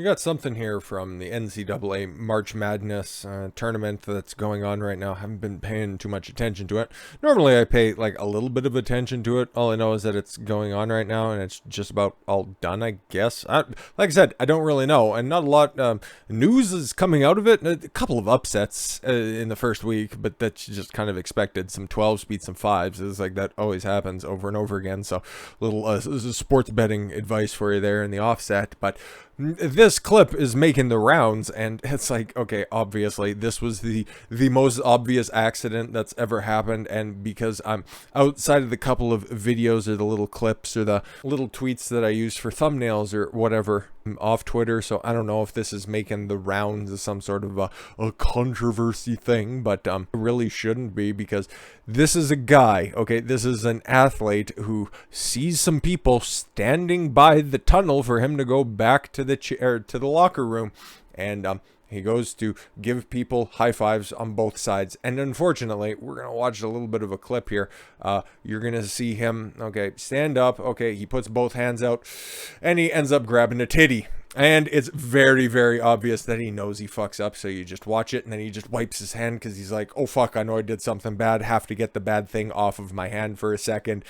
We got something here from the NCAA March Madness tournament that's going on right now. Haven't been paying too much attention to it. Normally I pay like a little bit of attention to it. All I know is that it's going on right now and it's just about all done, I guess. Like I said, I don't really know. And not a lot news is coming out of it. A couple of upsets in the first week, but that's just kind of expected. Some 12s beat some 5s. It's like that always happens over and over again. So little sports betting advice for you there in the offset. But this clip is making the rounds, and it's like, okay, obviously this was the most obvious accident that's ever happened. And because I'm outside of the couple of videos or the little clips or the little tweets that I use for thumbnails or whatever off Twitter, so I don't know if this is making the rounds as some sort of a controversy thing, but it really shouldn't be, because this is a guy, okay, this is an athlete who sees some people standing by the tunnel for him to go back to the to the locker room, and he goes to give people high fives on both sides. And unfortunately, we're going to watch a little bit of a clip here. You're going to see him, okay, stand up. Okay, he puts both hands out and he ends up grabbing a titty. And it's very, very obvious that he knows he fucks up. So you just watch it and then he just wipes his hand because he's like, oh, fuck, I know I did something bad. Have to get the bad thing off of my hand for a second.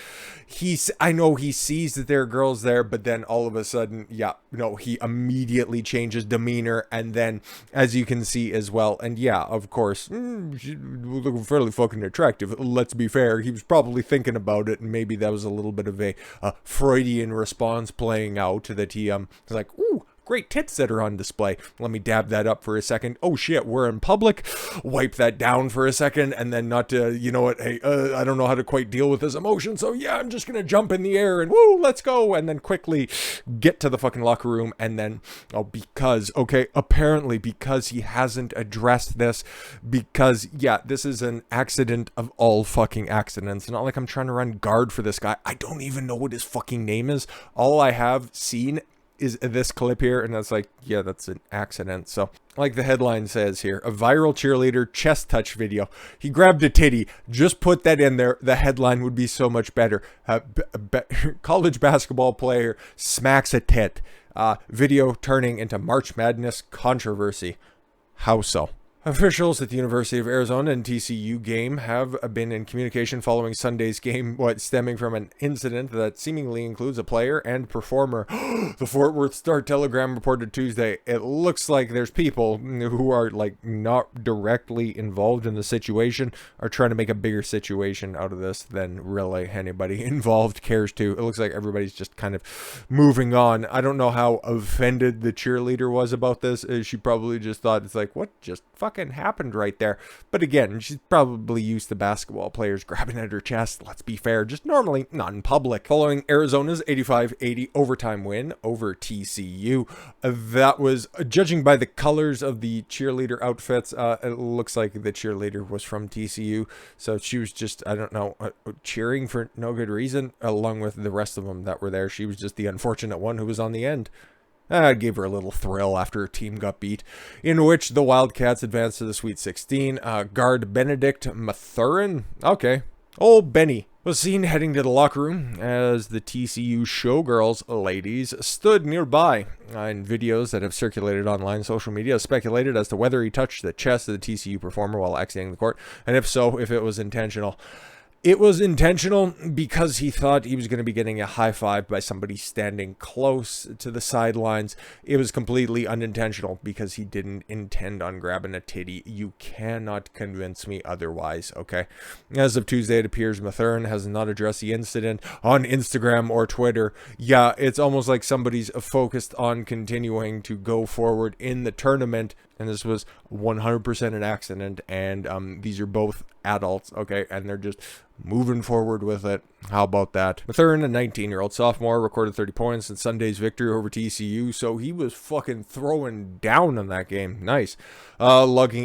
I know he sees that there are girls there, but then all of a sudden, yeah, no, he immediately changes demeanor. And then, as you can see as well, and yeah, of course, she's looking fairly fucking attractive. Let's be fair. He was probably thinking about it, and maybe that was a little bit of a Freudian response playing out, that he was like, ooh, great tits that are on display. Let me dab that up for a second. Oh shit, we're in public. Wipe that down for a second, and then not to, you know what, hey, I don't know how to quite deal with this emotion, so yeah, I'm just gonna jump in the air and woo, let's go, and then quickly get to the fucking locker room. And then, apparently because he hasn't addressed this, because, yeah, this is an accident of all fucking accidents. Not like I'm trying to run guard for this guy. I don't even know what his fucking name is. All I have seen is this clip here, and that's like, yeah, that's an accident. So like the headline says here, a viral cheerleader chest touch video. He grabbed a titty. Just put that in there. The headline would be so much better. College basketball player smacks a tit. Video turning into March Madness controversy. How so? Officials at the University of Arizona and TCU game have been in communication following Sunday's game, stemming from an incident that seemingly includes a player and performer. The Fort Worth Star-Telegram reported Tuesday, it looks like there's people who are like not directly involved in the situation are trying to make a bigger situation out of this than really anybody involved cares to. It looks like everybody's just kind of moving on. I don't know how offended the cheerleader was about this. She probably just thought, it's like, what just fucking happened right there? But again, she's probably used to basketball players grabbing at her chest. Let's be fair, just normally, not in public. Following Arizona's 85-80 overtime win over TCU, that was, judging by the colors of the cheerleader outfits, it looks like the cheerleader was from TCU, so she was just, I don't know, cheering for no good reason, along with the rest of them that were there. She was just the unfortunate one who was on the end. I gave her a little thrill after her team got beat, in which the Wildcats advanced to the Sweet 16. Guard Benedict Mathurin, okay, old Benny, was seen heading to the locker room as the TCU Showgirls ladies stood nearby. In videos that have circulated online social media, speculated as to whether he touched the chest of the TCU performer while exiting the court, and if so, if it was intentional. It was intentional because he thought he was going to be getting a high five by somebody standing close to the sidelines. It was completely unintentional because he didn't intend on grabbing a titty. You cannot convince me otherwise, okay? As of Tuesday, it appears Mathurin has not addressed the incident on Instagram or Twitter. Yeah, it's almost like somebody's focused on continuing to go forward in the tournament, and this was 100% an accident, and these are both adults, okay, and they're just moving forward with it. How about that? Mathurin, a 19-year-old sophomore, recorded 30 points in Sunday's victory over TCU, so he was fucking throwing down in that game. Nice. Logging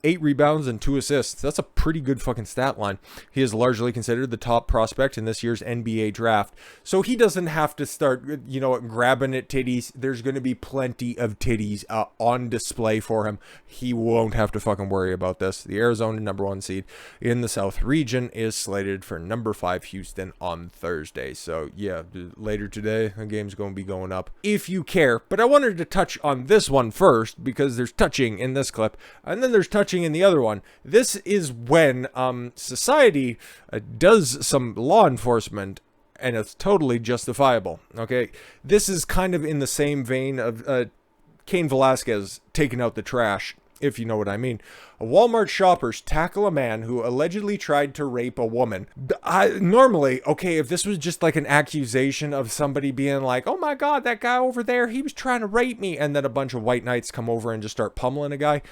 8 rebounds and 2 assists. That's a pretty good fucking stat line. He is largely considered the top prospect in this year's NBA draft. So he doesn't have to start, you know, grabbing at titties. There's going to be plenty of titties on display for him. He won't have to fucking worry about this. The Arizona #1 seed in the South region is slated for #5 Houston on Thursday. So yeah, later today, the game's going to be going up if you care. But I wanted to touch on this one first because there's touching in this clip and then there's touching in the other one. This is when society does some law enforcement and it's totally justifiable. Okay, this is kind of in the same vein of Cain Velasquez taking out the trash, if you know what I mean. Walmart shoppers tackle a man who allegedly tried to rape a woman. Normally, okay, if this was just like an accusation of somebody being like, oh my god, that guy over there, he was trying to rape me, and then a bunch of white knights come over and just start pummeling a guy.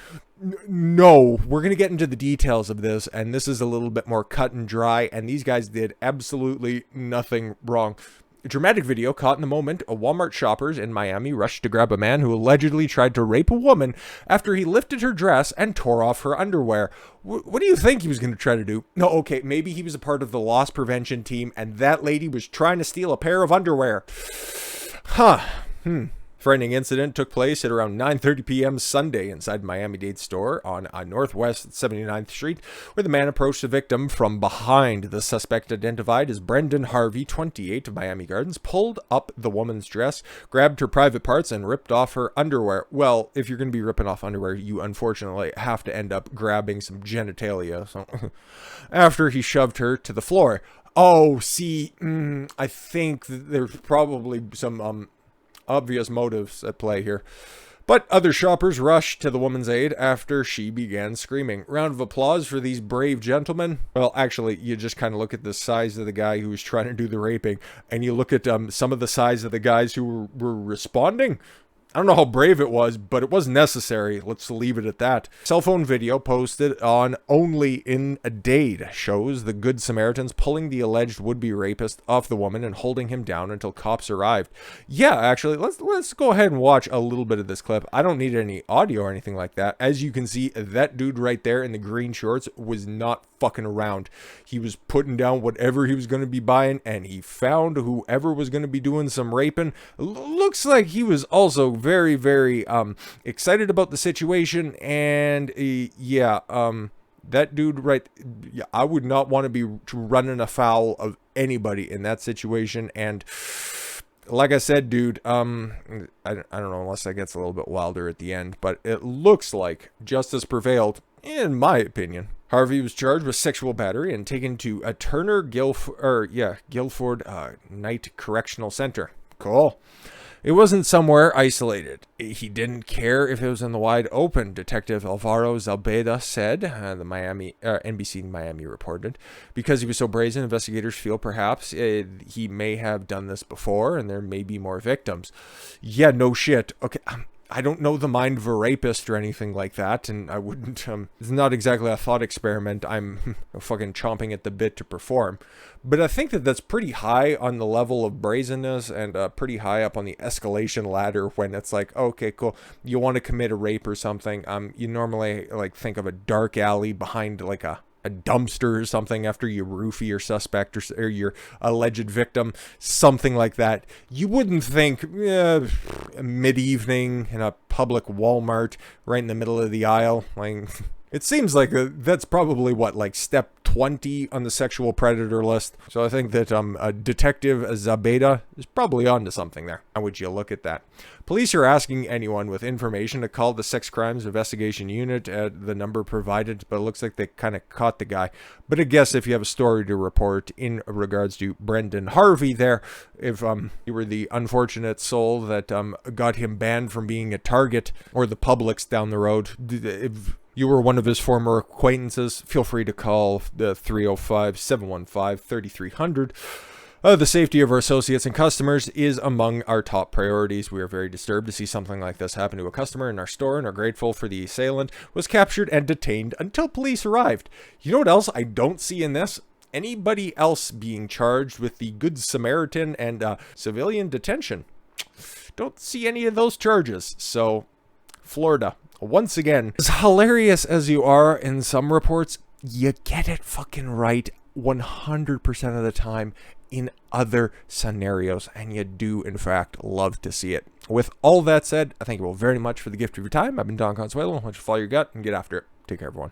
No, we're going to get into the details of this, and this is a little bit more cut and dry, and these guys did absolutely nothing wrong. A dramatic video caught in the moment. Walmart shoppers in Miami rushed to grab a man who allegedly tried to rape a woman after he lifted her dress and tore off her underwear. What do you think he was going to try to do? No, okay, maybe he was a part of the loss prevention team and that lady was trying to steal a pair of underwear. Frightening incident took place at around 9:30 p.m. Sunday inside Miami-Dade store on Northwest 79th Street, where the man approached the victim from behind. The suspect, identified as Brendan Harvey, 28, of Miami Gardens, pulled up the woman's dress, grabbed her private parts, and ripped off her underwear. Well, if you're going to be ripping off underwear, you unfortunately have to end up grabbing some genitalia. So, after he shoved her to the floor. Oh, see, I think there's probably some obvious motives at play here. But other shoppers rushed to the woman's aid after she began screaming. Round of applause for these brave gentlemen. Well, actually, you just kind of look at the size of the guy who was trying to do the raping, and you look at some of the size of the guys who were responding. I don't know how brave it was, but it was necessary. Let's leave it at that. Cell phone video posted on Only in a Dade shows the Good Samaritans pulling the alleged would-be rapist off the woman and holding him down until cops arrived. Yeah, actually, let's go ahead and watch a little bit of this clip. I don't need any audio or anything like that. As you can see, that dude right there in the green shorts was not fucking around. He was putting down whatever he was going to be buying, and he found whoever was going to be doing some raping. Looks like he was also very, very excited about the situation, and that dude right, yeah, I would not want to be running afoul of anybody in that situation. And like I said, dude, I don't know, unless that gets a little bit wilder at the end, but it looks like justice prevailed, in my opinion. Harvey was charged with sexual battery and taken to a Guilford Night Correctional Center. Cool. It wasn't somewhere isolated. He didn't care if it was in the wide open, Detective Alvaro Zalbeda said, the NBC Miami reported. Because he was so brazen, investigators feel perhaps he may have done this before and there may be more victims. Yeah, no shit. Okay, I don't know the mind of a rapist or anything like that, and I wouldn't, it's not exactly a thought experiment I'm fucking chomping at the bit to perform. But I think that that's pretty high on the level of brazenness and pretty high up on the escalation ladder when it's like, okay, cool, you want to commit a rape or something. You normally like think of a dark alley behind like a dumpster or something after you roofie your suspect or your alleged victim, something like that. You wouldn't think mid-evening in a public Walmart right in the middle of the aisle. Like, it seems like that's probably what, like step 20 on the sexual predator list. So I think that Detective Zabeda is probably onto something there. How would you look at that? Police are asking anyone with information to call the Sex Crimes Investigation Unit at the number provided, but it looks like they kind of caught the guy. But I guess if you have a story to report in regards to Brendan Harvey there, if you were the unfortunate soul that got him banned from being a target, or the Publix down the road, if you were one of his former acquaintances, feel free to call the 305-715-3300. The safety of our associates and customers is among our top priorities. We are very disturbed to see something like this happen to a customer in our store and are grateful for the assailant was captured and detained until police arrived. You know what else I don't see in this? Anybody else being charged with the Good Samaritan and civilian detention. Don't see any of those charges. So, Florida, once again, as hilarious as you are in some reports, you get it fucking right 100% of the time in other scenarios, and you do in fact love to see it. With all that said, I thank you all very much for the gift of your time. I've been Don Consuelo. I want you to follow your gut and get after it. Take care, everyone.